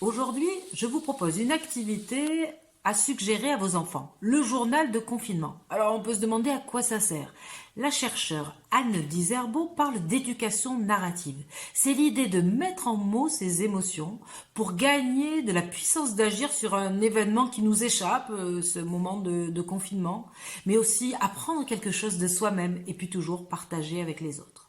Aujourd'hui, je vous propose une activité à suggérer à vos enfants, le journal de confinement. Alors on peut se demander à quoi ça sert. La chercheure Anne Diserbo parle d'éducation narrative. C'est l'idée de mettre en mots ses émotions pour gagner de la puissance d'agir sur un événement qui nous échappe, ce moment de confinement, mais aussi apprendre quelque chose de soi-même et puis toujours partager avec les autres.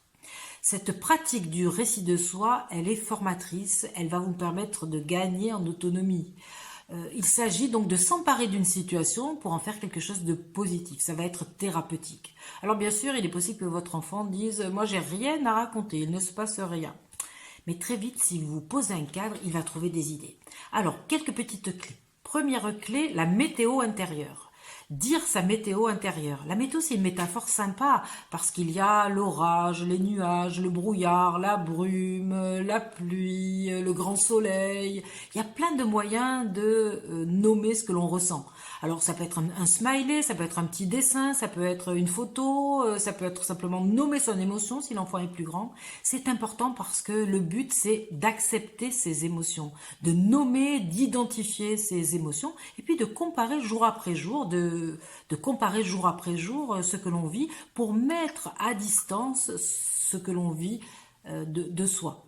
Cette pratique du récit de soi, elle est formatrice, elle va vous permettre de gagner en autonomie. Il s'agit donc de s'emparer d'une situation pour en faire quelque chose de positif. Ça va être thérapeutique. Alors bien sûr, il est possible que votre enfant dise « moi j'ai rien à raconter, il ne se passe rien ». Mais très vite, si vous posez un cadre, il va trouver des idées. Alors, quelques petites clés. Première clé, la météo intérieure. Dire sa météo intérieure. La météo, c'est une métaphore sympa parce qu'il y a l'orage, les nuages, le brouillard, la brume, la pluie, le grand soleil. Il y a plein de moyens de nommer ce que l'on ressent. Alors ça peut être un smiley, ça peut être un petit dessin, ça peut être une photo, ça peut être simplement nommer son émotion si l'enfant est plus grand. C'est important parce que le but c'est d'accepter ses émotions, de nommer, d'identifier ses émotions et puis de comparer jour après jour, de comparer jour après jour ce que l'on vit pour mettre à distance ce que l'on vit de soi,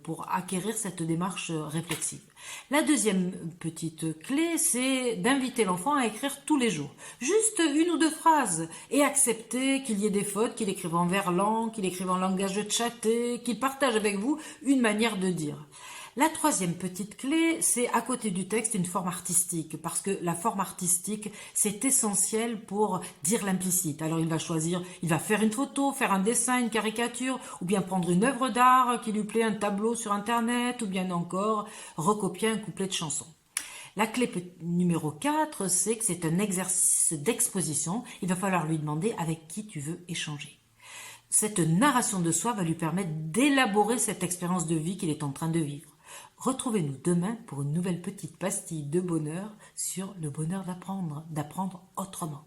pour acquérir cette démarche réflexive. La deuxième petite clé, c'est d'inviter l'enfant à écrire tous les jours. Juste une ou deux phrases et accepter qu'il y ait des fautes, qu'il écrive en verlan, qu'il écrive en langage chatté, qu'il partage avec vous une manière de dire. La troisième petite clé, c'est à côté du texte une forme artistique, parce que la forme artistique, c'est essentiel pour dire l'implicite. Alors il va choisir, il va faire une photo, faire un dessin, une caricature, ou bien prendre une œuvre d'art qui lui plaît, un tableau sur internet, ou bien encore recopier un couplet de chanson. La clé numéro 4, c'est que c'est un exercice d'exposition. Il va falloir lui demander avec qui tu veux échanger. Cette narration de soi va lui permettre d'élaborer cette expérience de vie qu'il est en train de vivre. Retrouvez-nous demain pour une nouvelle petite pastille de bonheur sur le bonheur d'apprendre autrement.